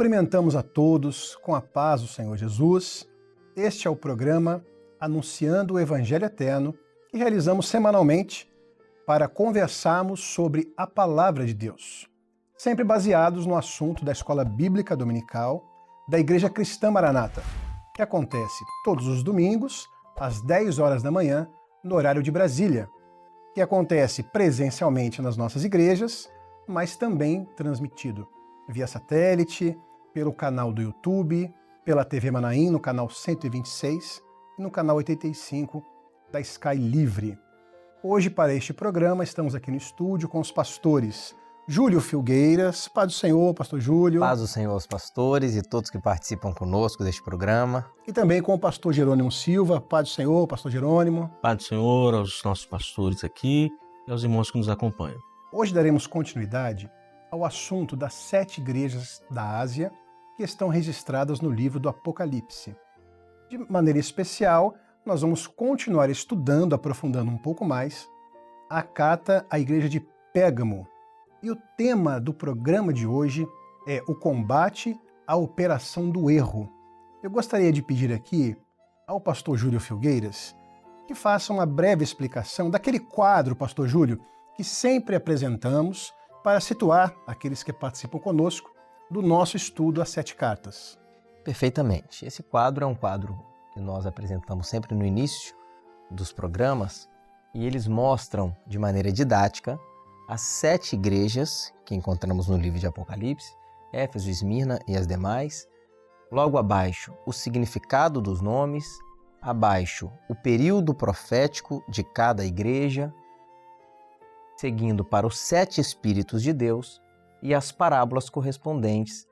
Cumprimentamos a todos com a paz do Senhor Jesus. Este é o programa Anunciando o Evangelho Eterno que realizamos semanalmente para conversarmos sobre a Palavra de Deus, sempre baseados no assunto da Escola Bíblica Dominical da Igreja Cristã Maranata, que acontece todos os domingos, às 10 horas da manhã, no horário de Brasília, que acontece presencialmente nas nossas igrejas, mas também transmitido via satélite, pelo canal do YouTube, pela TV Manaim, no canal 126 e no canal 85 da Sky Livre. Hoje, para este programa, estamos aqui no estúdio com os pastores Júlio Filgueiras. Paz do Senhor, pastor Júlio. Paz do Senhor aos pastores e todos que participam conosco deste programa. E também com o pastor Jerônimo Silva. Paz do Senhor, pastor Jerônimo. Paz do Senhor aos nossos pastores aqui e aos irmãos que nos acompanham. Hoje daremos continuidade ao assunto das 7 igrejas da Ásia que estão registradas no livro do Apocalipse. De maneira especial, nós vamos continuar estudando, aprofundando um pouco mais, a carta à igreja de Pérgamo. E o tema do programa de hoje é o combate à operação do erro. Eu gostaria de pedir aqui ao pastor Júlio Filgueiras que faça uma breve explicação daquele quadro, pastor Júlio, que sempre apresentamos para situar aqueles que participam conosco do nosso estudo às 7 cartas. Perfeitamente. Esse quadro é um quadro que nós apresentamos sempre no início dos programas e eles mostram de maneira didática as 7 igrejas que encontramos no livro de Apocalipse, Éfeso, Esmirna e as demais. Logo abaixo, o significado dos nomes, abaixo, o período profético de cada igreja, seguindo para os 7 Espíritos de Deus e as parábolas correspondentes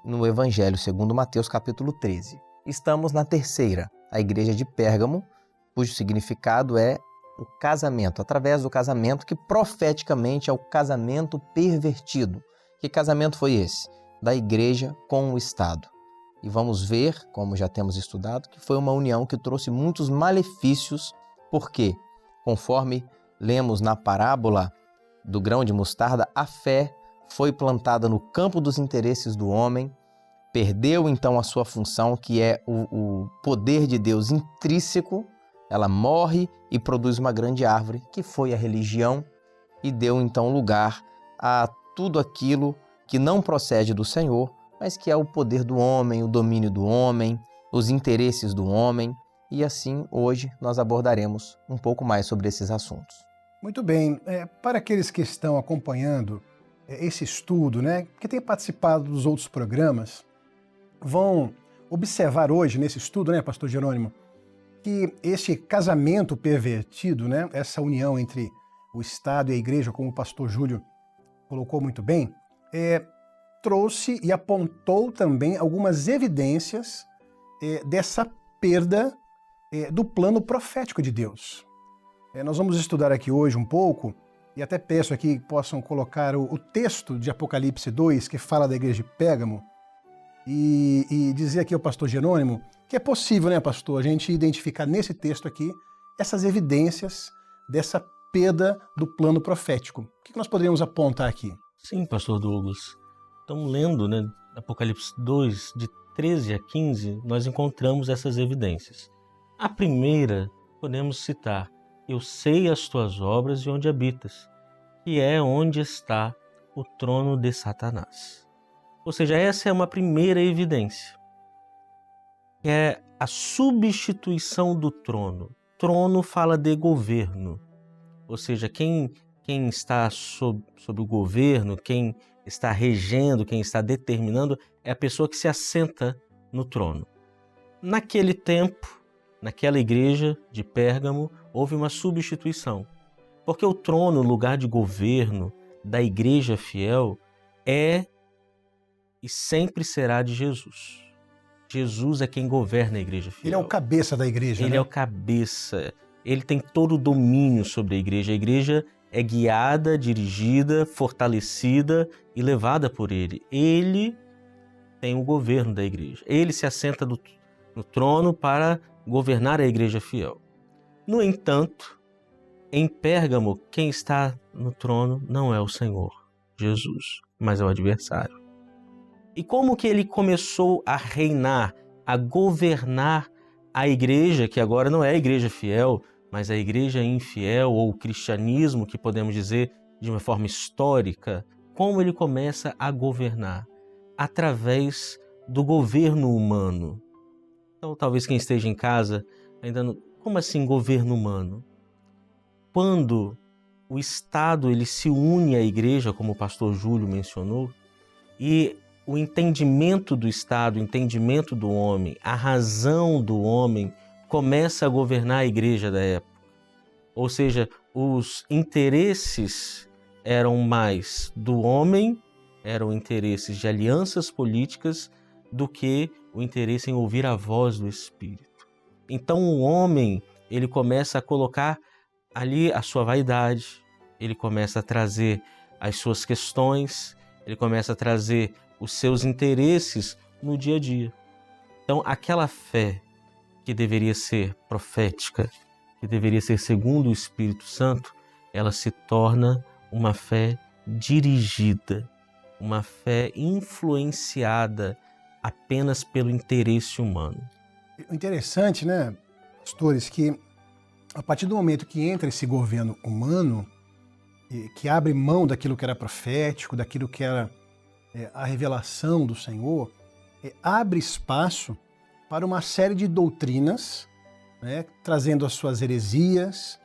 no Evangelho segundo Mateus capítulo 13. Estamos na terceira, a igreja de Pérgamo, cujo significado é o casamento, através do casamento que profeticamente é o casamento pervertido. Que casamento foi esse? Da igreja com o Estado. E vamos ver, como já temos estudado, que foi uma união que trouxe muitos malefícios, porque, conforme lemos na parábola do grão de mostarda, a fé foi plantada no campo dos interesses do homem, perdeu então a sua função, que é o poder de Deus intrínseco, ela morre e produz uma grande árvore, que foi a religião, e deu então lugar a tudo aquilo que não procede do Senhor, mas que é o poder do homem, o domínio do homem, os interesses do homem, e assim hoje nós abordaremos um pouco mais sobre esses assuntos. Muito bem. Para aqueles que estão acompanhando esse estudo, que têm participado dos outros programas, vão observar hoje nesse estudo, pastor Jerônimo, que esse casamento pervertido, essa união entre o Estado e a Igreja, como o pastor Júlio colocou muito bem, trouxe e apontou também algumas evidências dessa perda do plano profético de Deus. Nós vamos estudar aqui hoje um pouco, e até peço aqui que possam colocar o texto de Apocalipse 2, que fala da igreja de Pérgamo, e dizer aqui ao pastor Jerônimo que é possível, pastor, a gente identificar nesse texto aqui essas evidências dessa perda do plano profético. O que nós poderíamos apontar aqui? Sim, pastor Douglas. Estamos lendo, Apocalipse 2, de 13 a 15, nós encontramos essas evidências. A primeira, podemos citar: eu sei as tuas obras e onde habitas, que é onde está o trono de Satanás. Ou seja, essa é uma primeira evidência, que é a substituição do trono. Trono fala de governo, ou seja, quem está sob o governo, quem está regendo, quem está determinando, é a pessoa que se assenta no trono. Naquele tempo, naquela igreja de Pérgamo, houve uma substituição, porque o trono, o lugar de governo da igreja fiel, é e sempre será de Jesus. Jesus é quem governa a igreja fiel. Ele é o cabeça da igreja, Ele é o cabeça. Ele tem todo o domínio sobre a igreja. A igreja é guiada, dirigida, fortalecida e levada por ele. Ele tem o governo da igreja. Ele se assenta no trono para governar a igreja fiel. No entanto, em Pérgamo, quem está no trono não é o Senhor, Jesus, mas é o adversário. E como que ele começou a reinar, a governar a igreja, que agora não é a igreja fiel, mas a igreja infiel, ou o cristianismo, que podemos dizer de uma forma histórica? Como ele começa a governar? Através do governo humano. Então, talvez quem esteja em casa ainda não... Como assim governo humano? Quando o Estado ele se une à igreja, como o pastor Júlio mencionou, e o entendimento do Estado, o entendimento do homem, a razão do homem começa a governar a igreja da época. Ou seja, os interesses eram mais do homem, eram interesses de alianças políticas, do que o interesse em ouvir a voz do Espírito. Então o homem, ele começa a colocar ali a sua vaidade, ele começa a trazer as suas questões, ele começa a trazer os seus interesses no dia a dia. Então aquela fé que deveria ser profética, que deveria ser segundo o Espírito Santo, ela se torna uma fé dirigida, uma fé influenciada apenas pelo interesse humano. O interessante, né, pastores, que a partir do momento que entra esse governo humano, que abre mão daquilo que era profético, daquilo que era a revelação do Senhor, abre espaço para uma série de doutrinas, né, trazendo as suas heresias,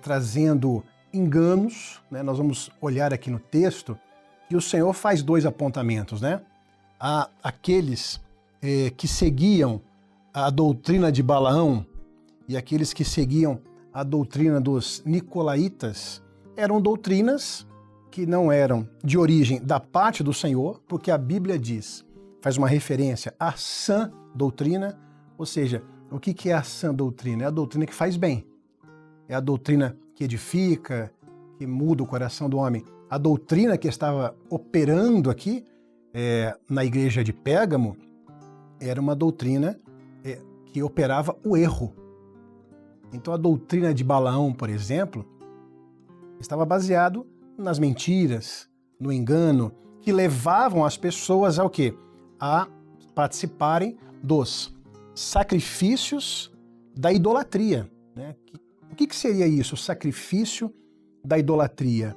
trazendo enganos, né? Nós vamos olhar aqui no texto que o Senhor faz dois apontamentos, né? Há aqueles que seguiam a doutrina de Balaão e aqueles que seguiam a doutrina dos nicolaítas. Eram doutrinas que não eram de origem da parte do Senhor, porque a Bíblia diz, faz uma referência à sã doutrina, ou seja, o que é a sã doutrina? É a doutrina que faz bem, é a doutrina que edifica, que muda o coração do homem. A doutrina que estava operando aqui na igreja de Pérgamo era uma doutrina que operava o erro. Então a doutrina de Balaão, por exemplo, estava baseado nas mentiras, no engano, que levavam as pessoas ao quê? A participarem dos sacrifícios da idolatria, né? O que seria isso, o sacrifício da idolatria?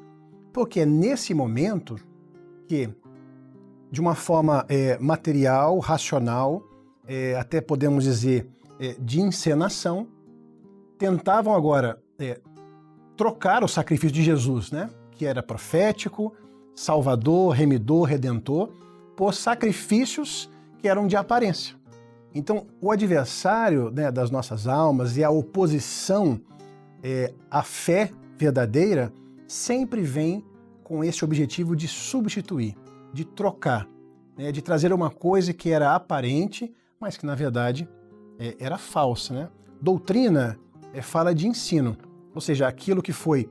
Porque é nesse momento que, de uma forma material, racional, até podemos dizer de encenação, tentavam agora trocar o sacrifício de Jesus, né? Que era profético, salvador, remidor, redentor, por sacrifícios que eram de aparência. Então, o adversário, né, das nossas almas e a oposição à fé verdadeira sempre vem com esse objetivo de substituir, de trocar, né, de trazer uma coisa que era aparente, mas que na verdade era falsa, né? Doutrina fala de ensino, ou seja, aquilo que foi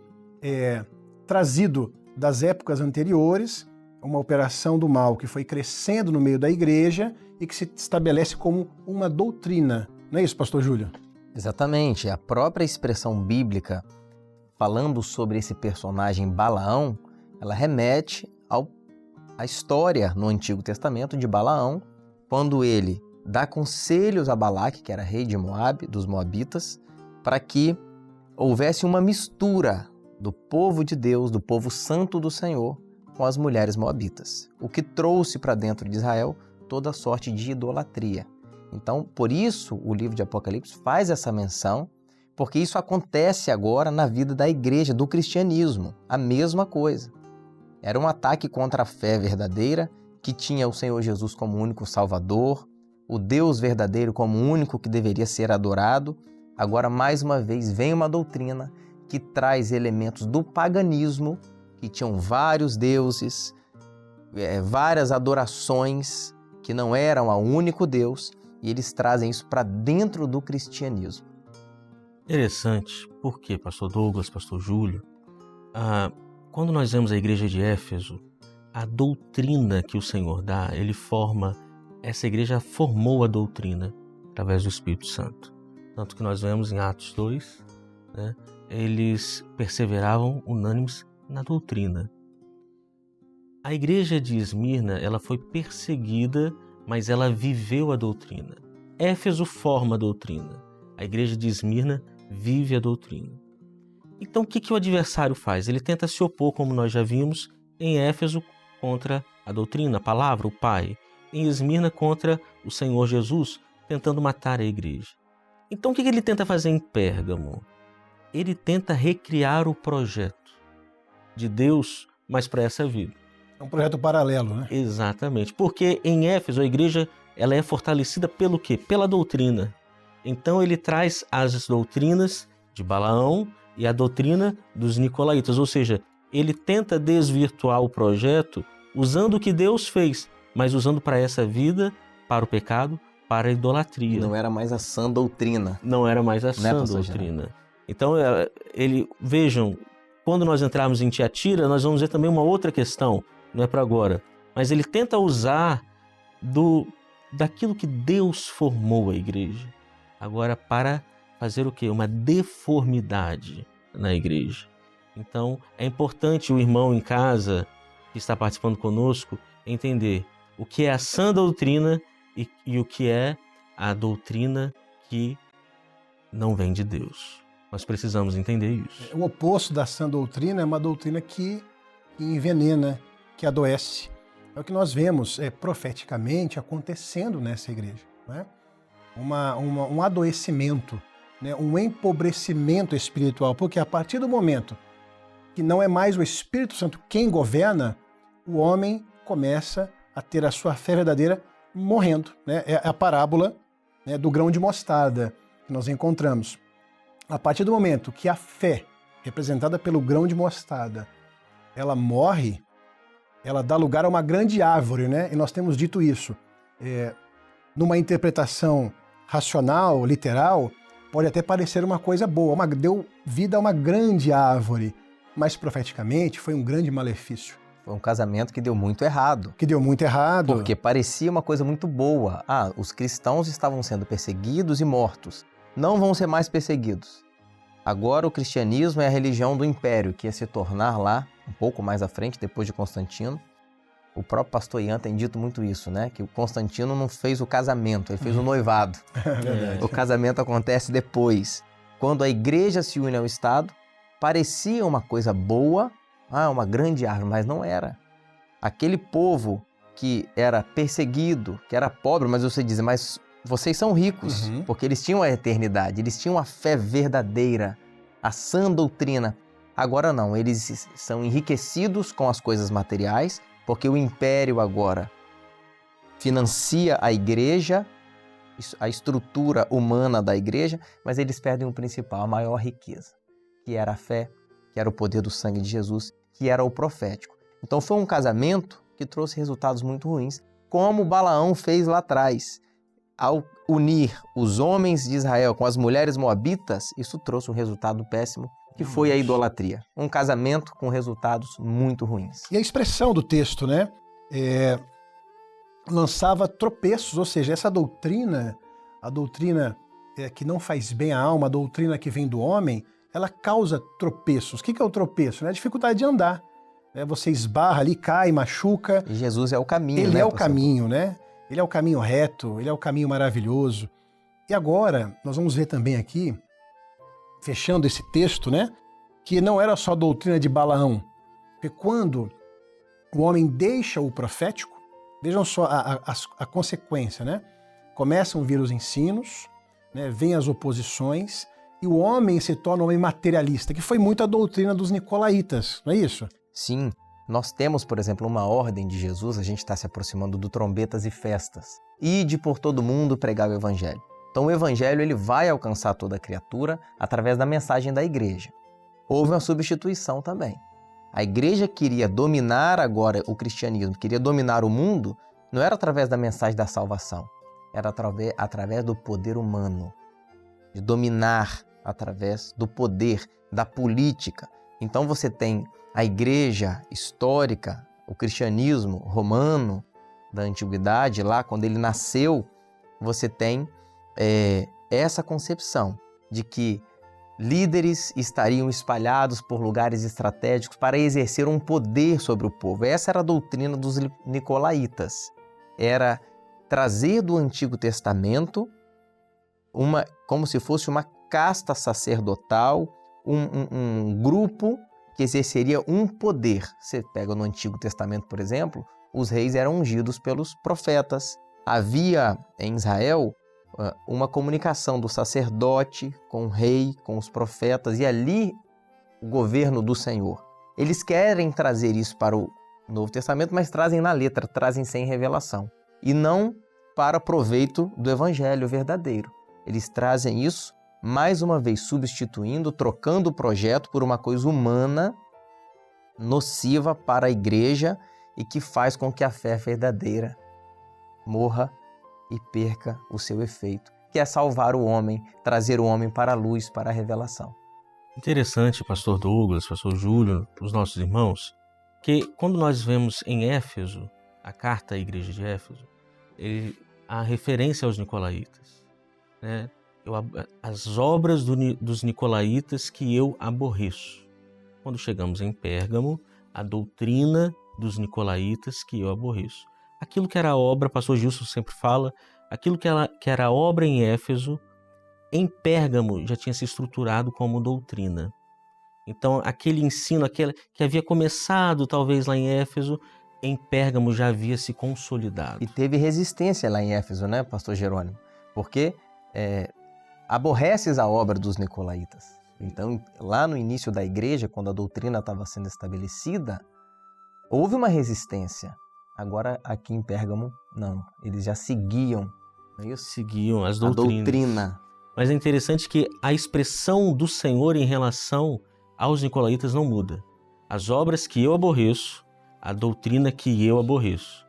trazido das épocas anteriores, uma operação do mal que foi crescendo no meio da igreja e que se estabelece como uma doutrina. Não é isso, pastor Júlio? Exatamente. A própria expressão bíblica falando sobre esse personagem Balaão, ela remete à história no Antigo Testamento de Balaão, quando ele dá conselhos a Balaque, que era rei de Moabe, dos Moabitas, para que houvesse uma mistura do povo de Deus, do povo santo do Senhor, com as mulheres moabitas, o que trouxe para dentro de Israel toda sorte de idolatria. Então, por isso, o livro de Apocalipse faz essa menção, porque isso acontece agora na vida da igreja, do cristianismo, a mesma coisa. Era um ataque contra a fé verdadeira, que tinha o Senhor Jesus como único Salvador, o Deus verdadeiro como único que deveria ser adorado. Agora, mais uma vez, vem uma doutrina que traz elementos do paganismo, que tinham vários deuses, várias adorações que não eram ao único Deus, e eles trazem isso para dentro do cristianismo. Interessante, porque, pastor Douglas, pastor Júlio, quando nós vemos a igreja de Éfeso, a doutrina que o Senhor dá, essa igreja formou a doutrina através do Espírito Santo. Tanto que nós vemos em Atos 2, né, eles perseveravam unânimes na doutrina. A igreja de Esmirna, ela foi perseguida, mas ela viveu a doutrina. Éfeso forma a doutrina. A igreja de Esmirna vive a doutrina. Então, o que o adversário faz? Ele tenta se opor, como nós já vimos, em Éfeso contra a doutrina, a palavra, o Pai. Em Esmirna contra o Senhor Jesus, tentando matar a igreja. Então, o que ele tenta fazer em Pérgamo? Ele tenta recriar o projeto de Deus, mas para essa vida. É um projeto paralelo, né? Exatamente. Porque em Éfeso, a igreja ela é fortalecida pelo quê? Pela doutrina. Então, ele traz as doutrinas de Balaão e a doutrina dos nicolaítas. Ou seja, ele tenta desvirtuar o projeto usando o que Deus fez, mas usando para essa vida, para o pecado, para a idolatria. Não era mais a sã doutrina. Não era mais a sã doutrina. Então, vejam, quando nós entrarmos em Tiatira, nós vamos ver também uma outra questão, não é para agora, mas ele tenta usar daquilo que Deus formou a igreja, agora para fazer o quê? Uma deformidade na igreja. Então, é importante o irmão em casa, que está participando conosco, entender o que é a sã doutrina e o que é a doutrina que não vem de Deus. Nós precisamos entender isso. O oposto da sã doutrina é uma doutrina que envenena, que adoece. É o que nós vemos profeticamente acontecendo nessa igreja. Né? Um adoecimento, né? Um empobrecimento espiritual, porque a partir do momento que não é mais o Espírito Santo quem governa, o homem começa a ter a sua fé verdadeira morrendo. Né? É a parábola, né, do grão de mostarda que nós encontramos. A partir do momento que a fé, representada pelo grão de mostarda, ela morre, ela dá lugar a uma grande árvore, né? E nós temos dito isso. Numa interpretação racional, literal, pode até parecer uma coisa boa, deu vida a uma grande árvore, mas profeticamente foi um grande malefício. Foi um casamento que deu muito errado. Que deu muito errado. Porque parecia uma coisa muito boa. Os cristãos estavam sendo perseguidos e mortos. Não vão ser mais perseguidos. Agora o cristianismo é a religião do império, que ia se tornar lá, um pouco mais à frente, depois de Constantino. O próprio pastor Ian tem dito muito isso, né? Que o Constantino não fez o casamento, ele fez o noivado. O casamento acontece depois. Quando a igreja se une ao Estado, parecia uma coisa boa, uma grande árvore, mas não era. Aquele povo que era perseguido, que era pobre, mas você diz, mas vocês são ricos, porque eles tinham a eternidade, eles tinham a fé verdadeira, a sã doutrina. Agora não, eles são enriquecidos com as coisas materiais, porque o império agora financia a igreja, a estrutura humana da igreja, mas eles perdem o principal, a maior riqueza, que era a fé, que era o poder do sangue de Jesus, que era o profético. Então foi um casamento que trouxe resultados muito ruins, como Balaão fez lá atrás. Ao unir os homens de Israel com as mulheres moabitas, isso trouxe um resultado péssimo, que foi a idolatria. Um casamento com resultados muito ruins. E a expressão do texto, né? Lançava tropeços, ou seja, essa doutrina, a doutrina que não faz bem à alma, a doutrina que vem do homem, ela causa tropeços. O que é o tropeço? É a dificuldade de andar. Você esbarra ali, cai, machuca. E Jesus é o caminho, Ele é o caminho, né? Ele é o caminho reto, ele é o caminho maravilhoso. E agora, nós vamos ver também aqui, fechando esse texto, né? Que não era só a doutrina de Balaão. Porque quando o homem deixa o profético, vejam só a consequência, né? Começam a vir os ensinos, né? Vêm as oposições, e o homem se torna um homem materialista, que foi muito a doutrina dos nicolaítas, não é isso? Sim. Nós temos, por exemplo, uma ordem de Jesus, a gente está se aproximando do trombetas e festas. Ide por todo mundo pregar o evangelho. Então o evangelho ele vai alcançar toda a criatura através da mensagem da igreja. Houve uma substituição também. A igreja queria dominar agora o cristianismo, queria dominar o mundo, não era através da mensagem da salvação, era através do poder humano, de dominar através do poder, da política. Então você tem a igreja histórica, o cristianismo romano da antiguidade, lá quando ele nasceu, você tem essa concepção de que líderes estariam espalhados por lugares estratégicos para exercer um poder sobre o povo. Essa era a doutrina dos nicolaítas. Era trazer do Antigo Testamento como se fosse uma casta sacerdotal, um grupo que exerceria um poder. Você pega no Antigo Testamento, por exemplo, os reis eram ungidos pelos profetas. Havia em Israel uma comunicação do sacerdote com o rei, com os profetas, e ali o governo do Senhor. Eles querem trazer isso para o Novo Testamento, mas trazem na letra, trazem sem revelação. E não para proveito do evangelho verdadeiro. Eles trazem isso, mais uma vez, substituindo, trocando o projeto por uma coisa humana, nociva para a igreja e que faz com que a fé verdadeira morra e perca o seu efeito, que é salvar o homem, trazer o homem para a luz, para a revelação. Interessante, pastor Douglas, pastor Júlio, os nossos irmãos, que quando nós vemos em Éfeso, a carta à igreja de Éfeso, há referência aos nicolaítas, né? As obras dos nicolaítas que eu aborreço. Quando chegamos em Pérgamo, a doutrina dos nicolaítas que eu aborreço. Aquilo que era obra, pastor Gilson sempre fala, aquilo que era obra em Éfeso, em Pérgamo já tinha se estruturado como doutrina. Então, aquele ensino, aquele que havia começado talvez lá em Éfeso, em Pérgamo já havia se consolidado. E teve resistência lá em Éfeso, né, pastor Jerônimo? Porque aborreces a obra dos nicolaítas. Então, lá no início da igreja, quando a doutrina estava sendo estabelecida, houve uma resistência. Agora, aqui em Pérgamo, não. Eles já seguiam, não é isso? Seguiam as doutrinas. A doutrina. Mas é interessante que a expressão do Senhor em relação aos nicolaítas não muda. As obras que eu aborreço, a doutrina que eu aborreço.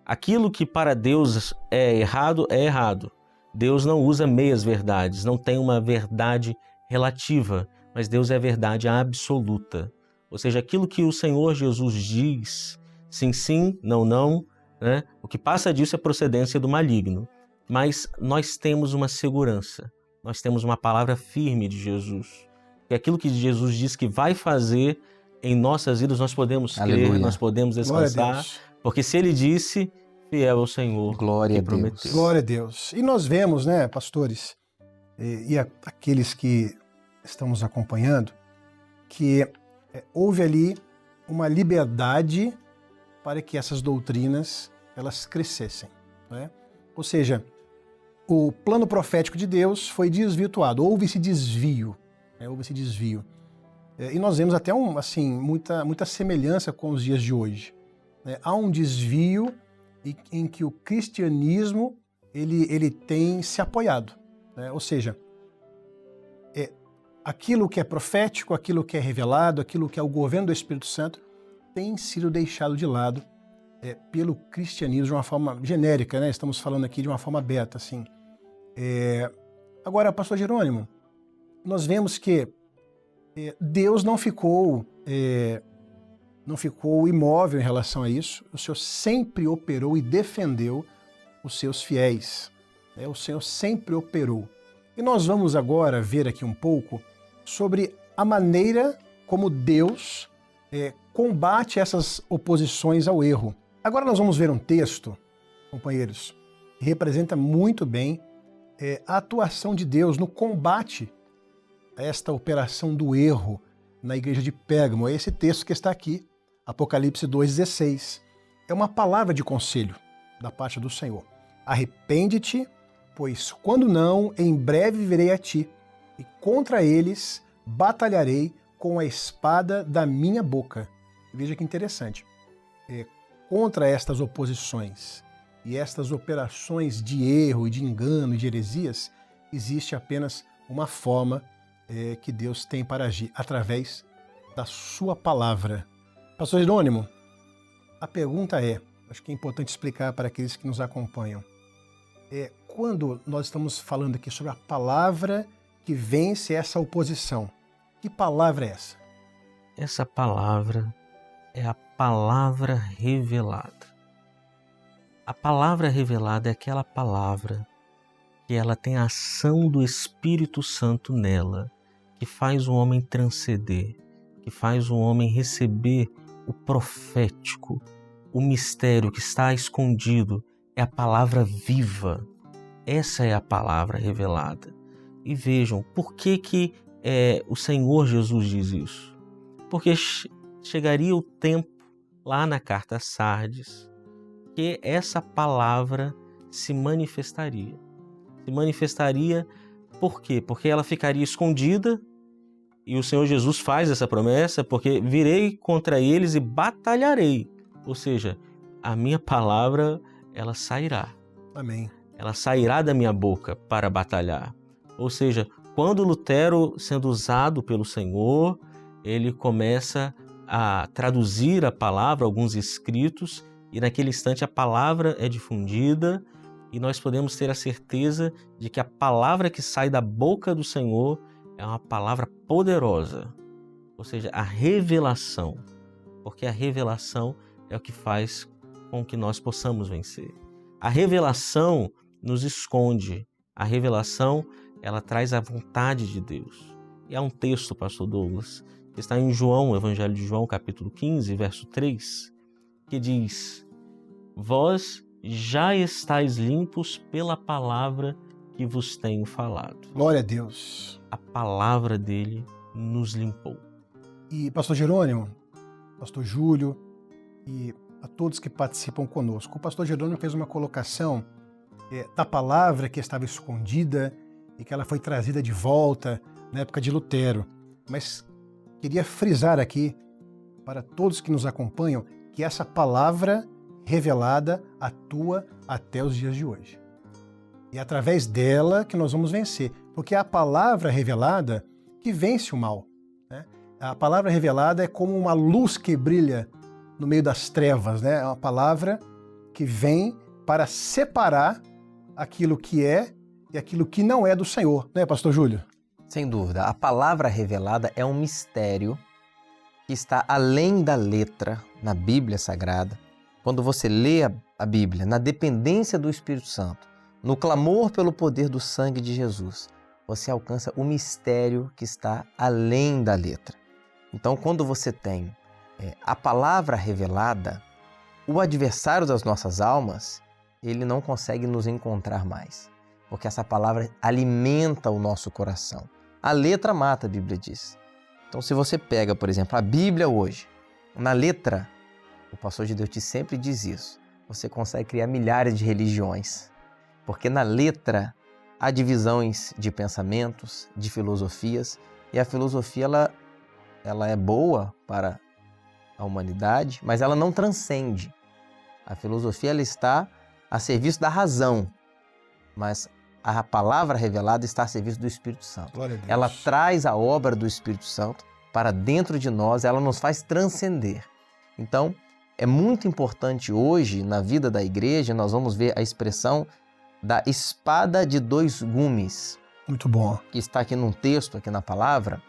Aquilo que para Deus é errado, é errado. Deus não usa meias verdades, não tem uma verdade relativa, mas Deus é a verdade absoluta. Ou seja, aquilo que o Senhor Jesus diz, sim, sim, não, não, né? O que passa disso é procedência do maligno. Mas nós temos uma segurança, nós temos uma palavra firme de Jesus. E aquilo que Jesus diz que vai fazer em nossas vidas, nós podemos crer, nós podemos descansar, porque se Ele disse, fiel é o Senhor que prometeu. Glória a Deus. E nós vemos, né, pastores, e aqueles que estão nos acompanhando, que houve ali uma liberdade para que essas doutrinas elas crescessem, né? Ou seja, o plano profético de Deus foi desvirtuado, houve esse desvio, né? Houve esse desvio. E nós vemos até muita semelhança com os dias de hoje, né? Há um desvio em que o cristianismo ele tem se apoiado, né? Ou seja, aquilo que é profético, aquilo que é revelado, aquilo que é o governo do Espírito Santo tem sido deixado de lado pelo cristianismo de uma forma genérica, né? Estamos falando aqui de uma forma aberta, assim. Agora, pastor Jerônimo, nós vemos que Deus não ficou imóvel em relação a isso. O Senhor sempre operou e defendeu os seus fiéis, né? O Senhor sempre operou. E nós vamos agora ver aqui um pouco sobre a maneira como Deus combate essas oposições ao erro. Agora nós vamos ver um texto, companheiros, que representa muito bem a atuação de Deus no combate a esta operação do erro na igreja de Pérgamo. É esse texto que está aqui, Apocalipse 2,16. É uma palavra de conselho da parte do Senhor. Arrepende-te, pois quando não, em breve virei a ti, e contra eles batalharei com a espada da minha boca. Veja que interessante. Contra estas oposições e estas operações de erro e de engano e de heresias, existe apenas uma forma que Deus tem para agir, através da sua palavra. Pastor Jerônimo, a pergunta acho que é importante explicar para aqueles que nos acompanham, quando nós estamos falando aqui sobre a palavra que vence essa oposição, que palavra é essa? Essa palavra é a palavra revelada. A palavra revelada é aquela palavra que ela tem a ação do Espírito Santo nela, que faz o homem transcender, que faz o homem receber o profético, o mistério que está escondido, é a palavra viva. Essa é a palavra revelada. E vejam, por que o Senhor Jesus diz isso? Porque chegaria o tempo, lá na carta a Sardes, que essa palavra se manifestaria. Se manifestaria por quê? Porque ela ficaria escondida, e o Senhor Jesus faz essa promessa, porque virei contra eles e batalharei. Ou seja, a minha palavra, ela sairá. Amém. Ela sairá da minha boca para batalhar. Ou seja, quando Lutero, sendo usado pelo Senhor, ele começa a traduzir a palavra, alguns escritos, e naquele instante a palavra é difundida e nós podemos ter a certeza de que a palavra que sai da boca do Senhor é uma palavra poderosa. Ou seja, a revelação, porque a revelação é o que faz com que nós possamos vencer. A revelação nos esconde, a revelação ela traz a vontade de Deus. E há um texto, pastor Douglas, que está em João, Evangelho de João, capítulo 15, verso 3, que diz: vós já estáis limpos pela palavra que vos tenho falado. Glória a Deus. A palavra dele nos limpou. E pastor Jerônimo, pastor Júlio e a todos que participam conosco, o pastor Jerônimo fez uma colocação da palavra que estava escondida e que ela foi trazida de volta na época de Lutero. Mas queria frisar aqui para todos que nos acompanham que essa palavra revelada atua até os dias de hoje. E é através dela que nós vamos vencer, porque é a palavra revelada que vence o mal, né? A palavra revelada é como uma luz que brilha no meio das trevas, né? É uma palavra que vem para separar aquilo que é e aquilo que não é do Senhor, né, pastor Júlio? Sem dúvida, a palavra revelada é um mistério que está além da letra na Bíblia Sagrada. Quando você lê a Bíblia na dependência do Espírito Santo, no clamor pelo poder do sangue de Jesus, você alcança o mistério que está além da letra. Então, quando você tem a palavra revelada, o adversário das nossas almas, ele não consegue nos encontrar mais, porque essa palavra alimenta o nosso coração. A letra mata, a Bíblia diz. Então, se você pega, por exemplo, a Bíblia hoje, na letra, o pastor de Deus sempre diz isso, você consegue criar milhares de religiões, porque na letra há divisões de pensamentos, de filosofias, e a filosofia ela é boa para a humanidade, mas ela não transcende. A filosofia ela está a serviço da razão, mas a palavra revelada está a serviço do Espírito Santo. Glória a Deus. Ela traz a obra do Espírito Santo para dentro de nós, ela nos faz transcender. Então, é muito importante hoje, na vida da igreja, nós vamos ver a expressão da espada de dois gumes. Muito bom. Que está aqui num texto, aqui na palavra.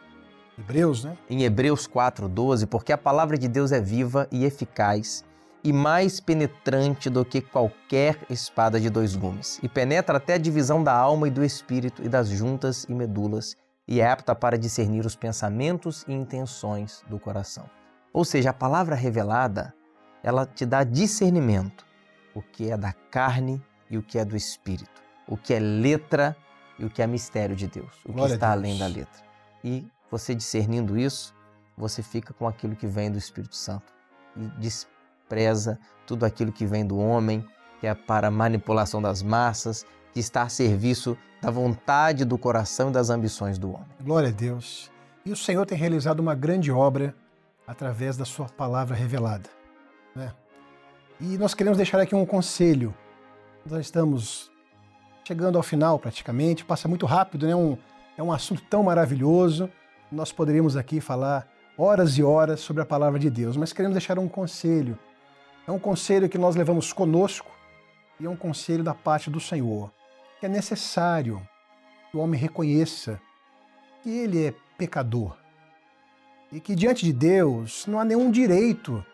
Hebreus, né? Em Hebreus 4:12, porque a palavra de Deus é viva e eficaz e mais penetrante do que qualquer espada de dois gumes, e penetra até a divisão da alma e do espírito e das juntas e medulas, e é apta para discernir os pensamentos e intenções do coração. Ou seja, a palavra revelada, ela te dá discernimento, o que é da carne e o que é do espírito, o que é letra e o que é mistério de Deus, o que está além da letra. E você discernindo isso, você fica com aquilo que vem do Espírito Santo e despreza tudo aquilo que vem do homem, que é para a manipulação das massas, que está a serviço da vontade do coração e das ambições do homem. Glória a Deus. E o Senhor tem realizado uma grande obra através da sua palavra revelada, né? E nós queremos deixar aqui um conselho. Nós estamos chegando ao final praticamente, passa muito rápido, né? É um assunto tão maravilhoso. Nós poderíamos aqui falar horas e horas sobre a palavra de Deus, mas queremos deixar um conselho. É um conselho que nós levamos conosco e é um conselho da parte do Senhor, que é necessário que o homem reconheça que ele é pecador e que diante de Deus não há nenhum direito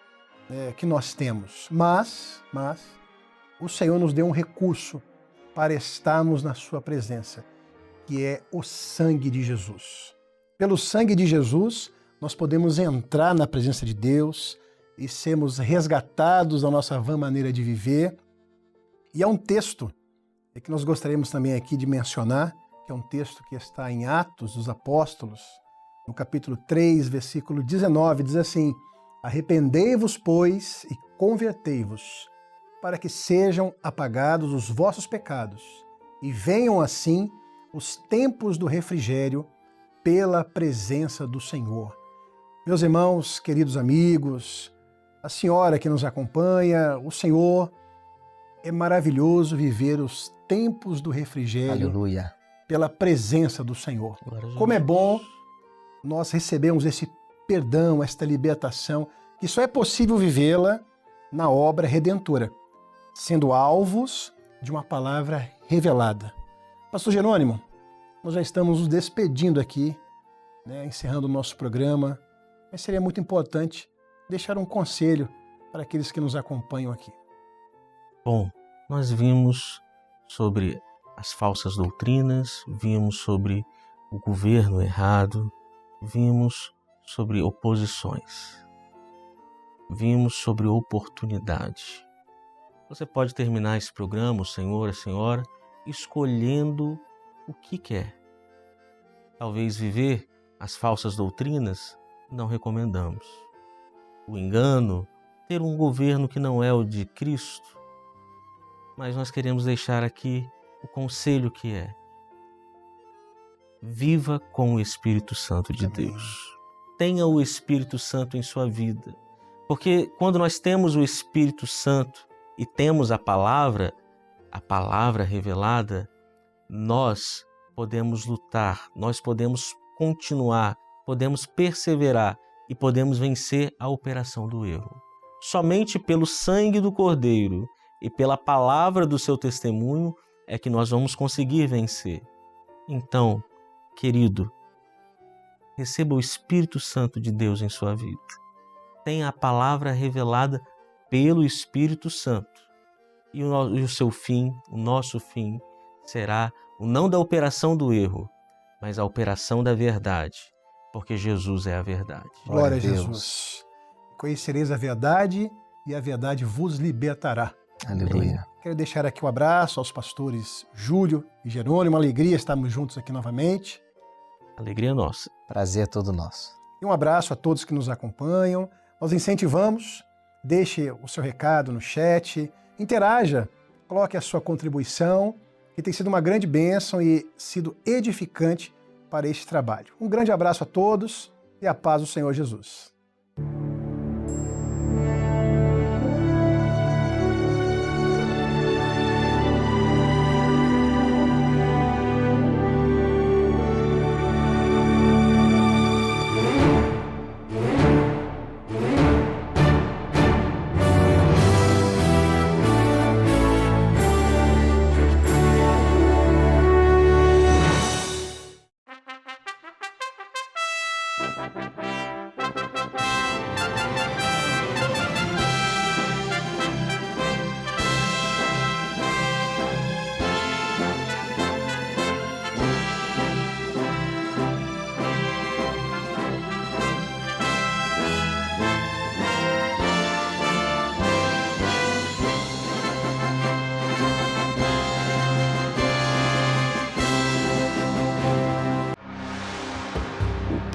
que nós temos, mas o Senhor nos deu um recurso para estarmos na sua presença, que é o sangue de Jesus. Pelo sangue de Jesus, nós podemos entrar na presença de Deus e sermos resgatados da nossa vã maneira de viver. E há um texto que nós gostaríamos também aqui de mencionar, que é um texto que está em Atos dos Apóstolos, no capítulo 3, versículo 19, diz assim: arrependei-vos, pois, e convertei-vos, para que sejam apagados os vossos pecados, e venham assim os tempos do refrigério pela presença do Senhor. Meus irmãos, queridos amigos, a senhora que nos acompanha, o Senhor, é maravilhoso viver os tempos do refrigério Aleluia. pela presença do Senhor. Glória a Jesus. Como é bom nós recebemos esse perdão, esta libertação, que só é possível vivê-la na obra redentora, sendo alvos de uma palavra revelada. Pastor Jerônimo, nós já estamos nos despedindo aqui, encerrando o nosso programa, mas seria muito importante deixar um conselho para aqueles que nos acompanham aqui. Bom, nós vimos sobre as falsas doutrinas, vimos sobre o governo errado, vimos sobre oposições, vimos sobre oportunidade. Você pode terminar esse programa, o senhor, a senhora, escolhendo o que quer. Talvez viver as falsas doutrinas não recomendamos. O engano, ter um governo que não é o de Cristo, mas nós queremos deixar aqui o conselho que é: viva com o Espírito Santo de Deus. Tenha o Espírito Santo em sua vida. Porque quando nós temos o Espírito Santo e temos a palavra revelada, nós podemos lutar, nós podemos continuar, podemos perseverar e podemos vencer a operação do erro. Somente pelo sangue do Cordeiro e pela palavra do seu testemunho é que nós vamos conseguir vencer. Então, querido, receba o Espírito Santo de Deus em sua vida. Tenha a palavra revelada pelo Espírito Santo. E o seu fim, o nosso fim, será o não da operação do erro, mas a operação da verdade, porque Jesus é a verdade. Glória a Jesus. Conhecereis a verdade e a verdade vos libertará. Aleluia. Quero deixar aqui um abraço aos pastores Júlio e Jerônimo. Uma alegria estarmos juntos aqui novamente. Alegria nossa. Prazer todo nosso. E um abraço a todos que nos acompanham. Nós incentivamos, deixe o seu recado no chat, interaja, coloque a sua contribuição, que tem sido uma grande bênção e sido edificante para este trabalho. Um grande abraço a todos e a paz do Senhor Jesus.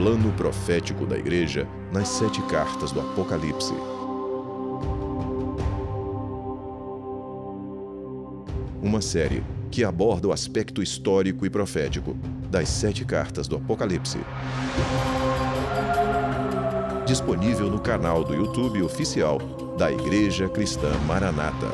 Plano profético da Igreja nas 7 cartas do Apocalipse. Uma série que aborda o aspecto histórico e profético das 7 cartas do Apocalipse. Disponível no canal do YouTube oficial da Igreja Cristã Maranata.